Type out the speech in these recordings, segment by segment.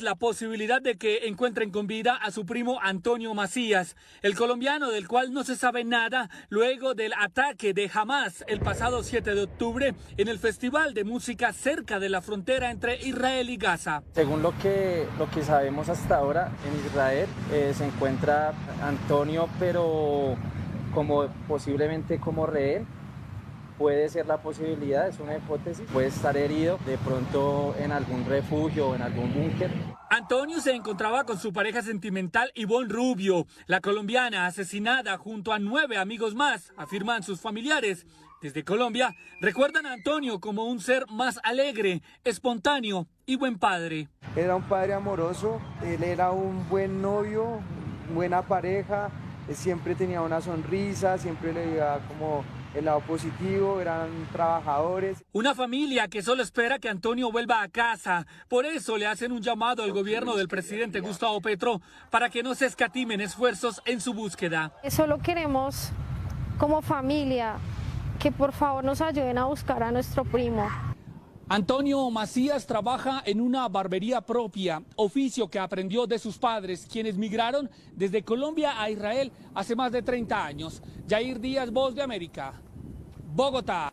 la posibilidad de que encuentren con vida a su primo Antonio Macías, el colombiano del cual no se sabe nada luego del ataque de Hamás el pasado 7 de octubre en el festival de música cerca de la frontera entre Israel y Gaza. Según lo que sabemos hasta ahora, en Israel se encuentra Antonio, pero posiblemente como rehén. Puede ser la posibilidad, es una hipótesis. Puede estar herido de pronto en algún refugio o en algún búnker. Antonio se encontraba con su pareja sentimental Ivonne Rubio, la colombiana asesinada junto a 9 amigos más, afirman sus familiares. Desde Colombia recuerdan a Antonio como un ser más alegre, espontáneo y buen padre. Era un padre amoroso, él era un buen novio, buena pareja, siempre tenía una sonrisa, siempre le veía como el lado positivo, eran trabajadores. Una familia que solo espera que Antonio vuelva a casa. Por eso le hacen un llamado al gobierno del presidente Gustavo Petro para que no se escatimen esfuerzos en su búsqueda. Solo queremos, como familia, que por favor nos ayuden a buscar a nuestro primo. Antonio Macías trabaja en una barbería propia, oficio que aprendió de sus padres, quienes migraron desde Colombia a Israel hace más de 30 años. Jair Díaz, Voz de América, Bogotá.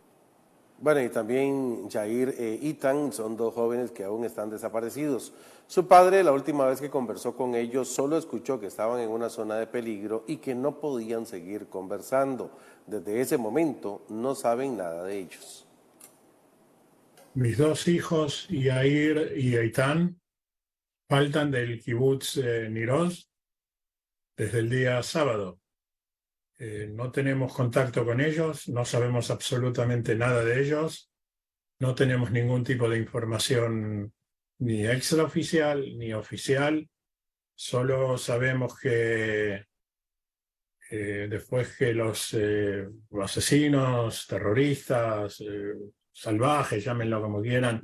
Bueno, y también Jair e Ethan son dos jóvenes que aún están desaparecidos. Su padre, la última vez que conversó con ellos, solo escuchó que estaban en una zona de peligro y que no podían seguir conversando. Desde ese momento no saben nada de ellos. Mis dos hijos, Yair y Eitan, faltan del kibutz Nir Oz desde el día sábado. No tenemos contacto con ellos, no sabemos absolutamente nada de ellos, no tenemos ningún tipo de información ni extraoficial ni oficial. Solo sabemos que después que los asesinos, terroristas, salvajes, llámenlo como quieran,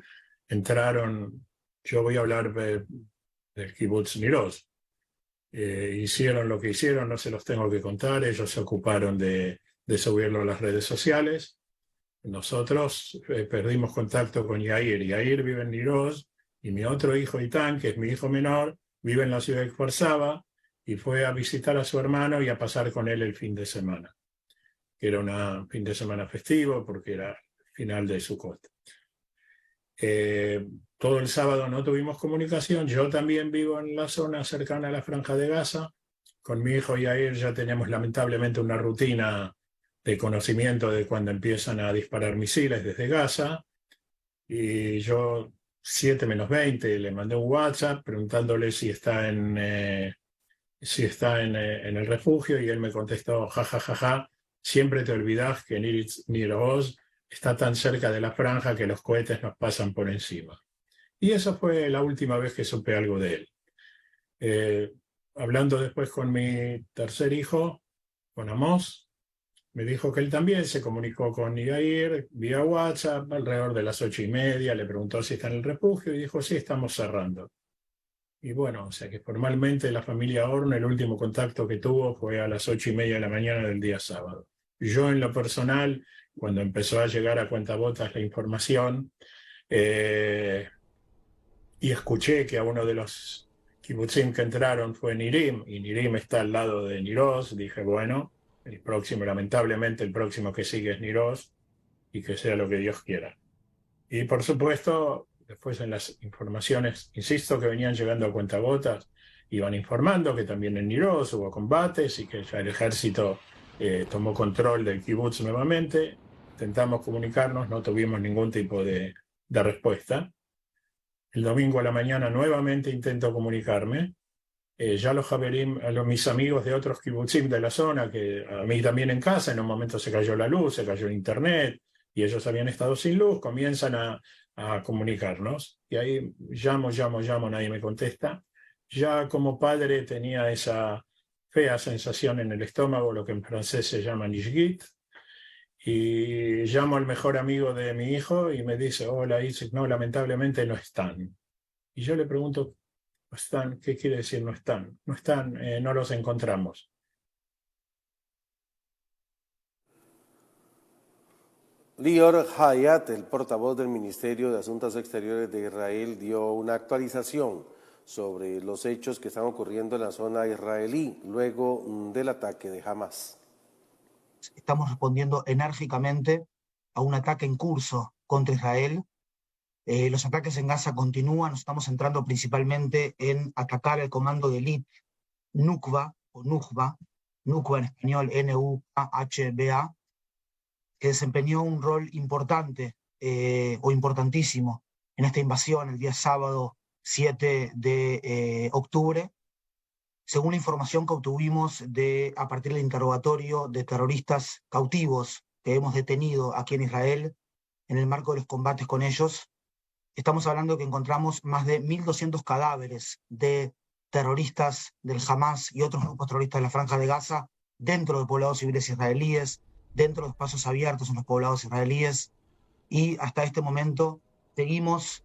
entraron, yo voy a hablar del kibutz Nir Oz. Hicieron lo que hicieron, no se los tengo que contar, ellos se ocuparon de subirlo a las redes sociales. Nosotros perdimos contacto con Yair. Yair vive en Nir Oz y mi otro hijo, Itán, que es mi hijo menor, vive en la ciudad de Kfar Saba y fue a visitar a su hermano y a pasar con él el fin de semana, que era un fin de semana festivo porque era final de Sukkot. Todo el sábado no tuvimos comunicación. Yo también vivo en la zona cercana a la Franja de Gaza. Con mi hijo Yair ya tenemos lamentablemente una rutina de conocimiento de cuando empiezan a disparar misiles desde Gaza. Y yo, 7:20, le mandé un WhatsApp preguntándole si está en el refugio y él me contestó, ja, siempre te olvidás que Nir Oz está tan cerca de la franja que los cohetes nos pasan por encima. Y esa fue la última vez que supe algo de él. Hablando después con mi tercer hijo, con Amos, me dijo que él también se comunicó con Yair vía WhatsApp alrededor de las 8:30, le preguntó si está en el refugio y dijo, sí, estamos cerrando. Y bueno, o sea que formalmente la familia Horn, el último contacto que tuvo fue a las 8:30 de la mañana del día sábado. Yo en lo personal, cuando empezó a llegar a cuentagotas la información, y escuché que a uno de los kibutzim que entraron fue Nirim, y Nirim está al lado de Nir Oz, dije, bueno, lamentablemente el próximo que sigue es Nir Oz, y que sea lo que Dios quiera. Y por supuesto, después en las informaciones, insisto, que venían llegando a cuentagotas, iban informando que también en Nir Oz hubo combates y que ya el ejército tomó control del kibutz nuevamente. Intentamos comunicarnos, no tuvimos ningún tipo de respuesta. El domingo a la mañana nuevamente intento comunicarme. Ya los Javerim, mis amigos de otros kibutzim de la zona, que a mí también en casa, en un momento se cayó la luz, se cayó el internet, y ellos habían estado sin luz, comienzan a comunicarnos. Y ahí llamo, nadie me contesta. Ya como padre tenía esa fea sensación en el estómago, lo que en francés se llama nishgit, y llamo al mejor amigo de mi hijo y me dice, hola Isaac, no, lamentablemente no están. Y yo le pregunto, ¿no están? ¿Qué quiere decir no están? No están, no los encontramos. Lior Hayat, el portavoz del Ministerio de Asuntos Exteriores de Israel, dio una actualización sobre los hechos que están ocurriendo en la zona israelí luego del ataque de Hamas. Estamos respondiendo enérgicamente a un ataque en curso contra Israel. Los ataques en Gaza continúan, nos estamos centrando principalmente en atacar el comando de élite Nukba o Nukba en español Nukhba, que desempeñó un rol importante o importantísimo en esta invasión el día sábado 7 de octubre. Según la información que obtuvimos a partir del interrogatorio de terroristas cautivos que hemos detenido aquí en Israel, en el marco de los combates con ellos, estamos hablando de que encontramos más de 1.200 cadáveres de terroristas del Hamas y otros grupos terroristas de la Franja de Gaza dentro de poblados civiles israelíes, dentro de espacios abiertos en los poblados israelíes, y hasta este momento seguimos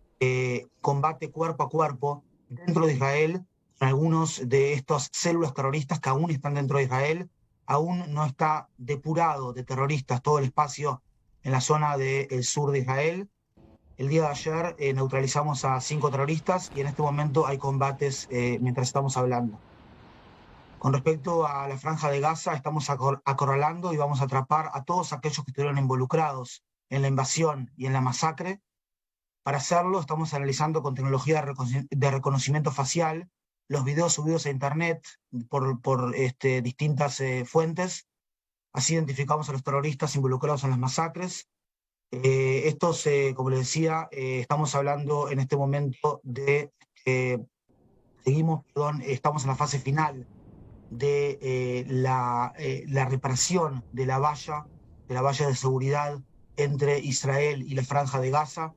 combate cuerpo a cuerpo dentro de Israel. Algunos de estas células terroristas que aún están dentro de Israel, aún no está depurado de terroristas todo el espacio en la zona del sur de Israel. El día de ayer neutralizamos a 5 terroristas y en este momento hay combates mientras estamos hablando. Con respecto a la Franja de Gaza, estamos acorralando y vamos a atrapar a todos aquellos que estuvieron involucrados en la invasión y en la masacre. Para hacerlo estamos analizando con tecnología de reconocimiento facial los videos subidos a internet por distintas fuentes. Así identificamos a los terroristas involucrados en las masacres. Estos, como les decía, estamos hablando en este momento estamos en la fase final de la reparación de la valla de seguridad entre Israel y la Franja de Gaza.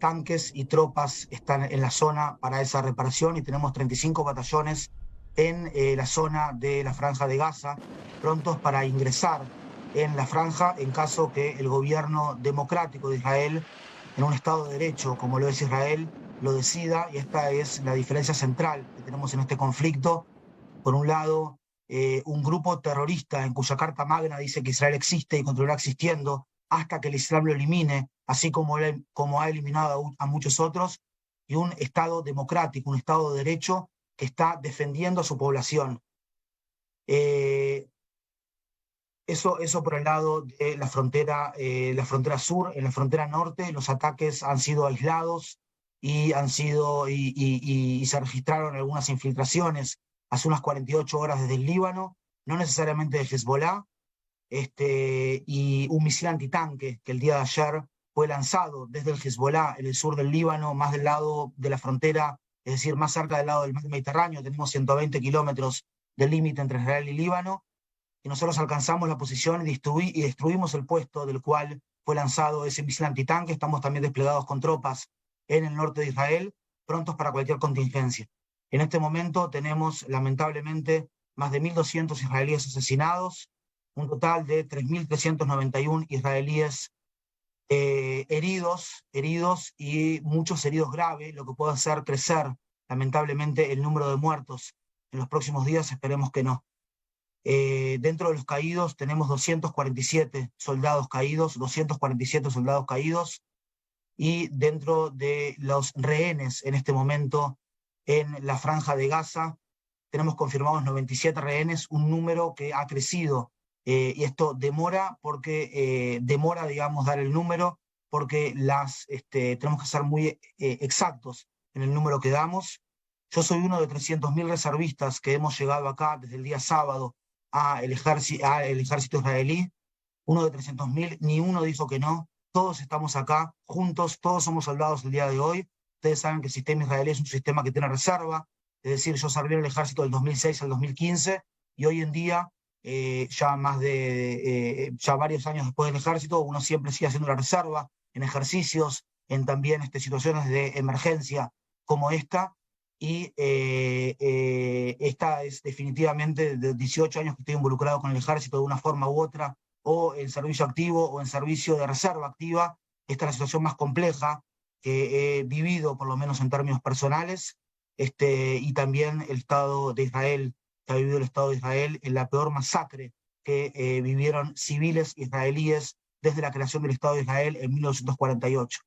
Tanques y tropas están en la zona para esa reparación y tenemos 35 batallones en la zona de la Franja de Gaza, prontos para ingresar en la franja en caso que el gobierno democrático de Israel, en un Estado de Derecho como lo es Israel, lo decida, y esta es la diferencia central que tenemos en este conflicto. Por un lado, un grupo terrorista en cuya Carta Magna dice que Israel existe y continuará existiendo hasta que el Islam lo elimine, así como ha eliminado a muchos otros, y un Estado democrático, un Estado de Derecho que está defendiendo a su población. Eso por el lado de la frontera sur. En la frontera norte los ataques han sido aislados y se registraron algunas infiltraciones hace unas 48 horas desde el Líbano, no necesariamente de Hezbollah, y un misil antitanque que el día de ayer fue lanzado desde el Hezbollah en el sur del Líbano, más del lado de la frontera, es decir, más cerca del lado del mar Mediterráneo. Tenemos 120 kilómetros de límite entre Israel y Líbano, y nosotros alcanzamos la posición y destruimos el puesto del cual fue lanzado ese misil antitanque. Estamos también desplegados con tropas en el norte de Israel, prontos para cualquier contingencia. En este momento tenemos, lamentablemente, más de 1.200 israelíes asesinados, un total de 3.391 israelíes heridos y muchos heridos graves, lo que puede hacer crecer, lamentablemente, el número de muertos en los próximos días. Esperemos que no. Dentro de los caídos tenemos 247 soldados caídos, y dentro de los rehenes en este momento en la Franja de Gaza tenemos confirmados 97 rehenes, un número que ha crecido, y esto demora, digamos, dar el número, porque tenemos que ser muy exactos en el número que damos. Yo soy uno de 300.000 reservistas que hemos llegado acá desde el día sábado al ejército israelí, uno de 300.000, ni uno dijo que no, todos estamos acá juntos, todos somos soldados el día de hoy. Ustedes saben que el sistema israelí es un sistema que tiene reserva, es decir, yo serví en el ejército del 2006 al 2015, y hoy en día, ya varios años después del ejército, uno siempre sigue haciendo la reserva, en ejercicios, en también situaciones de emergencia como esta, y esta es definitivamente de 18 años que estoy involucrado con el ejército de una forma u otra, o en servicio activo o en servicio de reserva activa. Esta es la situación más compleja que he vivido, por lo menos en términos personales, y también el Estado de Israel, que ha vivido el Estado de Israel en la peor masacre que vivieron civiles israelíes desde la creación del Estado de Israel en 1948.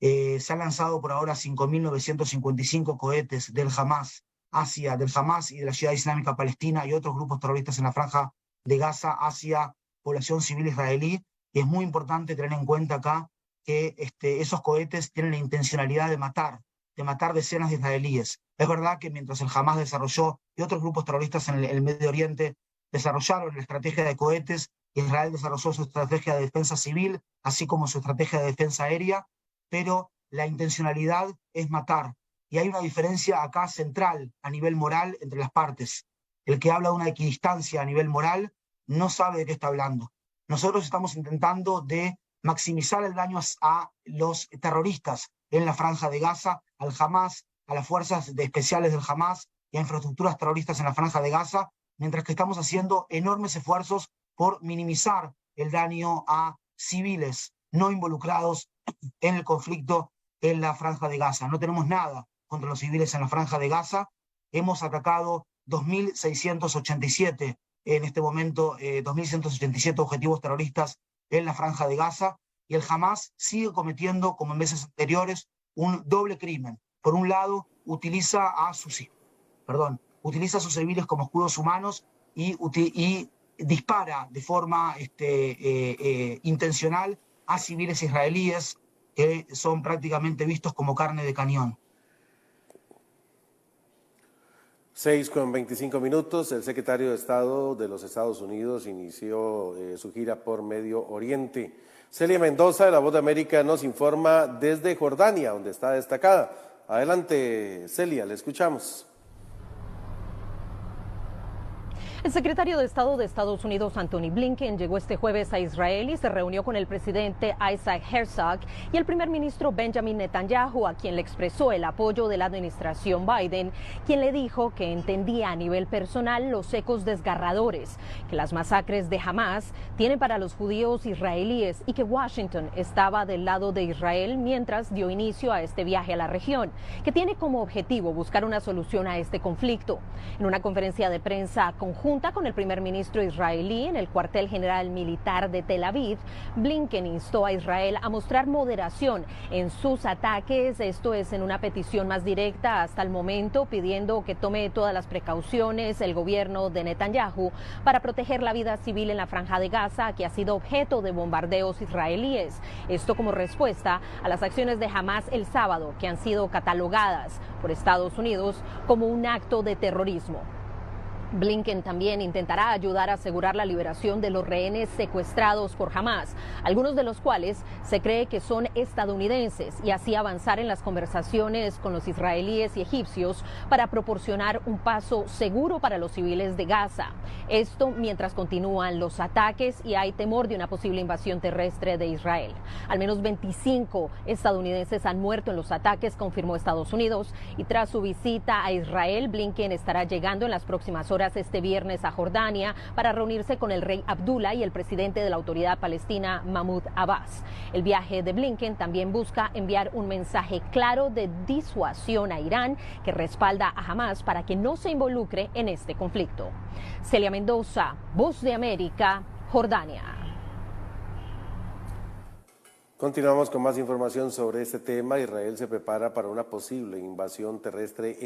Se han lanzado por ahora 5.955 cohetes del Hamas y de la Ciudad Islámica Palestina y otros grupos terroristas en la franja de Gaza hacia población civil israelí. Y es muy importante tener en cuenta acá que esos cohetes tienen la intencionalidad de matar decenas de israelíes. Es verdad que mientras el Hamas desarrolló y otros grupos terroristas en el Medio Oriente desarrollaron la estrategia de cohetes, Israel desarrolló su estrategia de defensa civil, así como su estrategia de defensa aérea, pero la intencionalidad es matar. Y hay una diferencia acá central a nivel moral entre las partes. El que habla de una equidistancia a nivel moral no sabe de qué está hablando. Nosotros estamos intentando de maximizar el daño a los terroristas en la franja de Gaza, al Hamas, a las fuerzas especiales del Hamas y a infraestructuras terroristas en la franja de Gaza, mientras que estamos haciendo enormes esfuerzos por minimizar el daño a civiles no involucrados en el conflicto en la franja de Gaza. No tenemos nada contra los civiles en la franja de Gaza. Hemos atacado 2.687 en este momento, 2.187 objetivos terroristas en la franja de Gaza, y el Hamas sigue cometiendo, como en meses anteriores, un doble crimen. Por un lado, utiliza a sus civiles como escudos humanos y dispara de forma intencional a civiles israelíes que son prácticamente vistos como carne de cañón. 6:25. El secretario de Estado de los Estados Unidos inició su gira por Medio Oriente. Celia Mendoza, de La Voz de América, nos informa desde Jordania, donde está destacada. Adelante, Celia, le escuchamos. El secretario de Estado de Estados Unidos, Antony Blinken, llegó este jueves a Israel y se reunió con el presidente Isaac Herzog y el primer ministro Benjamin Netanyahu, a quien le expresó el apoyo de la administración Biden, quien le dijo que entendía a nivel personal los ecos desgarradores que las masacres de Hamas tienen para los judíos israelíes y que Washington estaba del lado de Israel mientras dio inicio a este viaje a la región, que tiene como objetivo buscar una solución a este conflicto. En una conferencia de prensa conjunta con el primer ministro israelí en el cuartel general militar de Tel Aviv, Blinken instó a Israel a mostrar moderación en sus ataques, esto es en una petición más directa hasta el momento, pidiendo que tome todas las precauciones el gobierno de Netanyahu para proteger la vida civil en la franja de Gaza, que ha sido objeto de bombardeos israelíes. Esto como respuesta a las acciones de Hamas el sábado, que han sido catalogadas por Estados Unidos como un acto de terrorismo. Blinken también intentará ayudar a asegurar la liberación de los rehenes secuestrados por Hamas, algunos de los cuales se cree que son estadounidenses, y así avanzar en las conversaciones con los israelíes y egipcios para proporcionar un paso seguro para los civiles de Gaza. Esto mientras continúan los ataques y hay temor de una posible invasión terrestre de Israel. Al menos 25 estadounidenses han muerto en los ataques, confirmó Estados Unidos, y tras su visita a Israel, Blinken estará llegando en las próximas horas este viernes a Jordania para reunirse con el rey Abdullah y el presidente de la Autoridad Palestina, Mahmoud Abbas. El viaje de Blinken también busca enviar un mensaje claro de disuasión a Irán, que respalda a Hamas para que no se involucre en este conflicto. Celia Mendoza, Voz de América, Jordania. Continuamos con más información sobre este tema. Israel se prepara para una posible invasión terrestre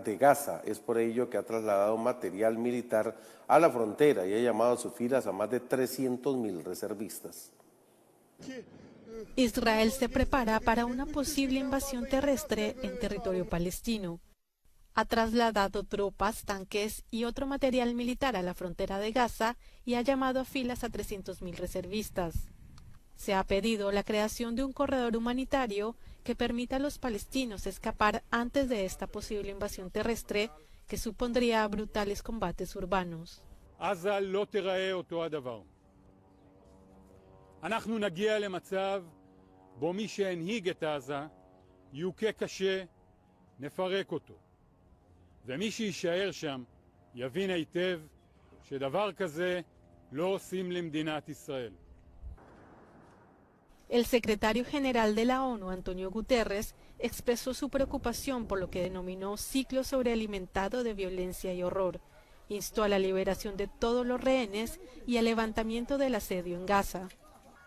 de Gaza. Es por ello que ha trasladado material militar a la frontera y ha llamado a sus filas a más de 300.000 reservistas. Israel se prepara para una posible invasión terrestre en territorio palestino. Ha trasladado tropas, tanques y otro material militar a la frontera de Gaza y ha llamado a filas a 300.000 reservistas. Se ha pedido la creación de un corredor humanitario que permita a los palestinos escapar antes de esta posible invasión terrestre, que supondría brutales combates urbanos. אנחנו נגיע למצב בו מי שהנהיג את עזה יוכה קשה, נפרק אותו. ומי שיישאר שם יבין היטב שדבר כזה לא עושים למדינת ישראל. El secretario general de la ONU, Antonio Guterres, expresó su preocupación por lo que denominó ciclo sobrealimentado de violencia y horror. Instó a la liberación de todos los rehenes y al levantamiento del asedio en Gaza.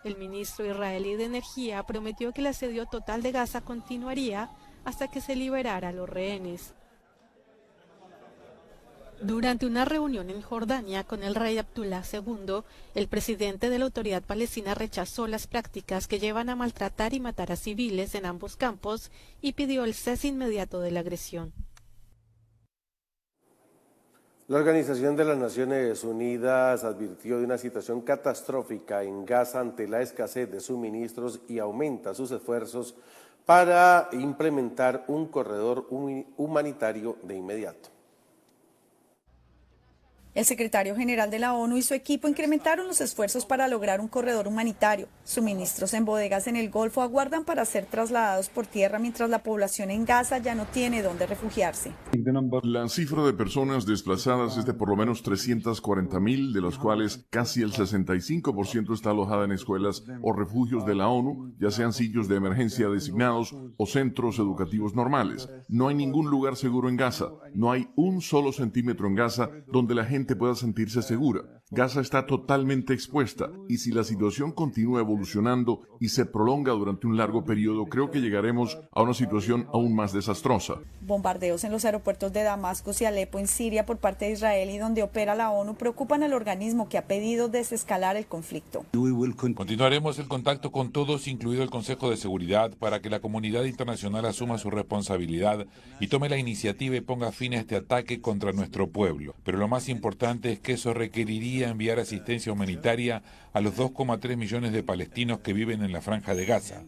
El ministro israelí de Energía prometió que el asedio total de Gaza continuaría hasta que se liberara a los rehenes. Durante una reunión en Jordania con el rey Abdullah II, el presidente de la Autoridad Palestina rechazó las prácticas que llevan a maltratar y matar a civiles en ambos campos y pidió el cese inmediato de la agresión. La Organización de las Naciones Unidas advirtió de una situación catastrófica en Gaza ante la escasez de suministros y aumenta sus esfuerzos para implementar un corredor humanitario de inmediato. El secretario general de la ONU y su equipo incrementaron los esfuerzos para lograr un corredor humanitario. Suministros en bodegas en el Golfo aguardan para ser trasladados por tierra mientras la población en Gaza ya no tiene dónde refugiarse. La cifra de personas desplazadas es de por lo menos 340.000, de los cuales casi el 65% está alojada en escuelas o refugios de la ONU, ya sean sitios de emergencia designados o centros educativos normales. No hay ningún lugar seguro en Gaza. No hay un solo centímetro en Gaza donde la gente pueda sentirse segura. Gaza está totalmente expuesta y si la situación continúa evolucionando y se prolonga durante un largo periodo, creo que llegaremos a una situación aún más desastrosa. Bombardeos en los aeropuertos de Damasco y Alepo en Siria por parte de Israel y donde opera la ONU preocupan al organismo que ha pedido desescalar el conflicto. Continuaremos el contacto con todos, incluido el Consejo de Seguridad, para que la comunidad internacional asuma su responsabilidad y tome la iniciativa y ponga fin a este ataque contra nuestro pueblo. Pero lo más importante es que eso requeriría enviar asistencia humanitaria a los 2,3 millones de palestinos que viven en la Franja de Gaza.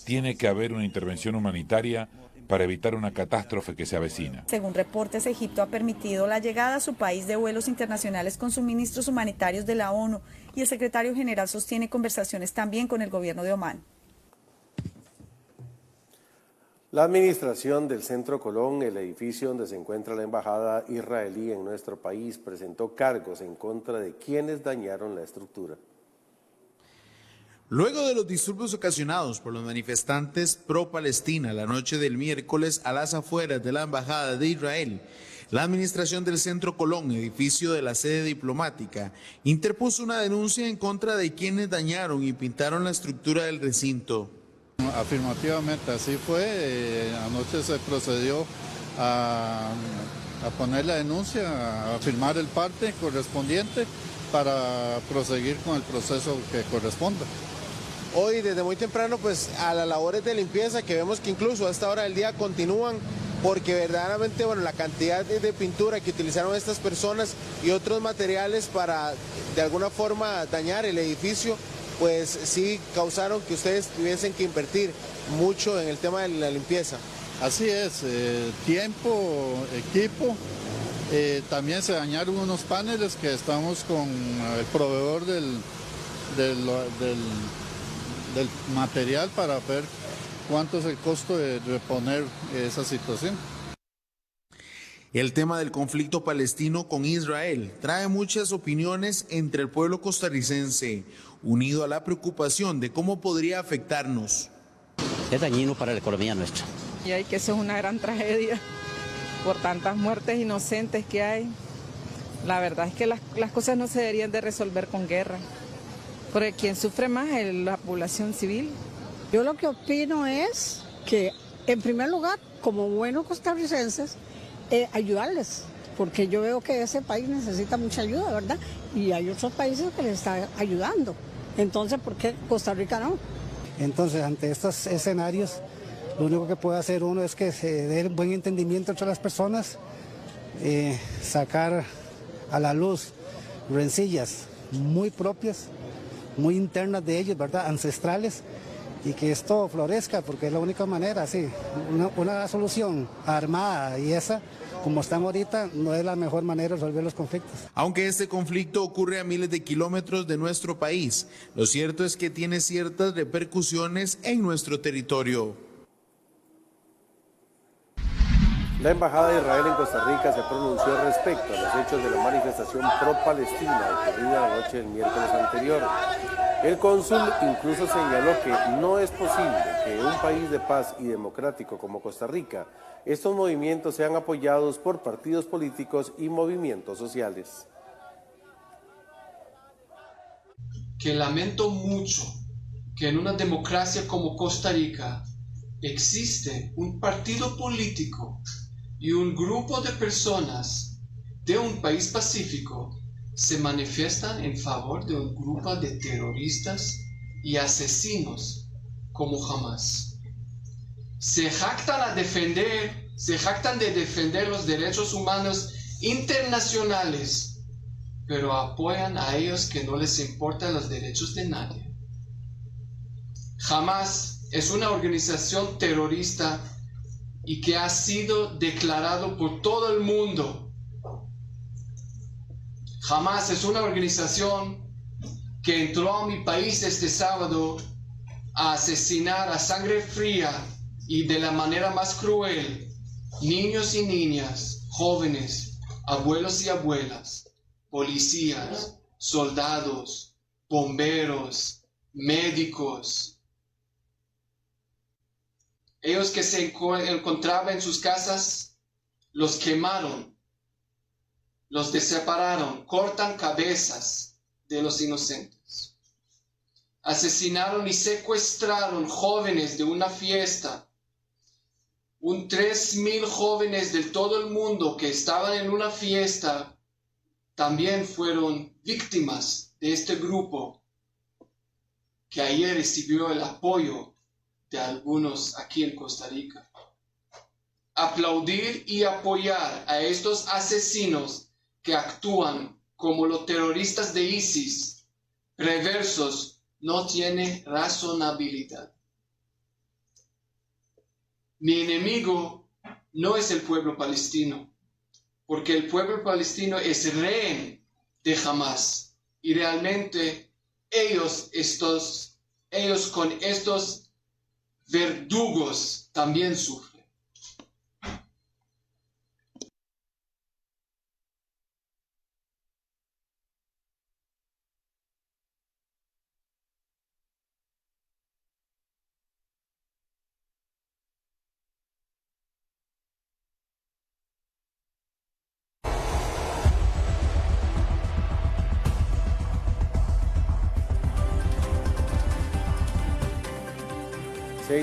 Tiene que haber una intervención humanitaria para evitar una catástrofe que se avecina. Según reportes, Egipto ha permitido la llegada a su país de vuelos internacionales con suministros humanitarios de la ONU y el secretario general sostiene conversaciones también con el gobierno de Omán. La administración del Centro Colón, el edificio donde se encuentra la embajada israelí en nuestro país, presentó cargos en contra de quienes dañaron la estructura. Luego de los disturbios ocasionados por los manifestantes pro-Palestina la noche del miércoles a las afueras de la embajada de Israel, la administración del Centro Colón, edificio de la sede diplomática, interpuso una denuncia en contra de quienes dañaron y pintaron la estructura del recinto. Afirmativamente, así fue. Anoche se procedió a poner la denuncia, a firmar el parte correspondiente para proseguir con el proceso que corresponda. Hoy desde muy temprano pues a las labores de limpieza que vemos que incluso a esta hora del día continúan porque verdaderamente la cantidad de pintura que utilizaron estas personas y otros materiales para de alguna forma dañar el edificio pues sí causaron que ustedes tuviesen que invertir mucho en el tema de la limpieza. Así es, tiempo, equipo, también se dañaron unos paneles que estamos con el proveedor del material para ver cuánto es el costo de reponer esa situación. El tema del conflicto palestino con Israel trae muchas opiniones entre el pueblo costarricense, unido a la preocupación de cómo podría afectarnos. Es dañino para la economía nuestra. Y hay que eso es una gran tragedia por tantas muertes inocentes que hay. La verdad es que las cosas no se deberían de resolver con guerra, porque quien sufre más es la población civil. Yo lo que opino es que, en primer lugar, como buenos costarricenses, ayudarles, porque yo veo que ese país necesita mucha ayuda, ¿verdad? Y hay otros países que les están ayudando. Entonces, ¿por qué Costa Rica no? Entonces, ante estos escenarios, lo único que puede hacer uno es que se dé un buen entendimiento entre las personas, sacar a la luz rencillas muy propias, muy internas de ellos, ¿verdad? Ancestrales, y que esto florezca, porque es la única manera, sí. Una solución armada y esa, como están ahorita, no es la mejor manera de resolver los conflictos. Aunque este conflicto ocurre a miles de kilómetros de nuestro país, lo cierto es que tiene ciertas repercusiones en nuestro territorio. La Embajada de Israel en Costa Rica se pronunció respecto a los hechos de la manifestación pro-Palestina ocurrida la noche del miércoles anterior. El cónsul incluso señaló que no es posible que en un país de paz y democrático como Costa Rica, estos movimientos sean apoyados por partidos políticos y movimientos sociales. Que lamento mucho que en una democracia como Costa Rica existe un partido político y un grupo de personas de un país pacífico se manifiestan en favor de un grupo de terroristas y asesinos como Hamas. Se jactan de defender los derechos humanos internacionales, pero apoyan a ellos que no les importan los derechos de nadie. Hamas es una organización terrorista y que ha sido declarado por todo el mundo. Hamas es una organización que entró a mi país este sábado a asesinar a sangre fría y de la manera más cruel niños y niñas, jóvenes, abuelos y abuelas, policías, soldados, bomberos, médicos. Ellos que se encontraban en sus casas, los quemaron, los separaron, cortan cabezas de los inocentes. Asesinaron y secuestraron jóvenes de una fiesta. 3,000 jóvenes de todo el mundo que estaban en una fiesta también fueron víctimas de este grupo que ayer recibió el apoyo de algunos aquí en Costa Rica. Aplaudir y apoyar a estos asesinos que actúan como los terroristas de ISIS, reversos, no tiene razonabilidad. Mi enemigo no es el pueblo palestino, porque el pueblo palestino es rehén de Hamas y realmente ellos con estos verdugos también sufren.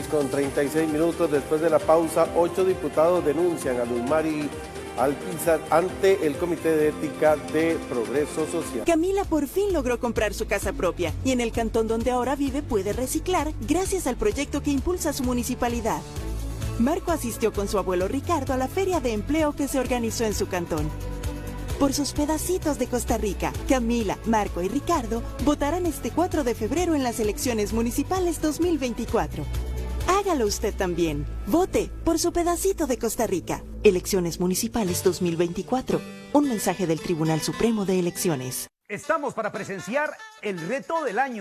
Con 36 minutos después de la pausa, 8 diputados denuncian a Luzmari Alpizar ante el Comité de Ética de Progreso Social. Camila por fin logró comprar su casa propia y en el cantón donde ahora vive puede reciclar gracias al proyecto que impulsa su municipalidad. Marco asistió con su abuelo Ricardo a la feria de empleo que se organizó en su cantón. Por sus pedacitos de Costa Rica, Camila, Marco y Ricardo votarán este 4 de febrero en las elecciones municipales 2024. Hágalo usted también. Vote por su pedacito de Costa Rica. Elecciones municipales 2024. Un mensaje del Tribunal Supremo de Elecciones. Estamos para presenciar el reto del año.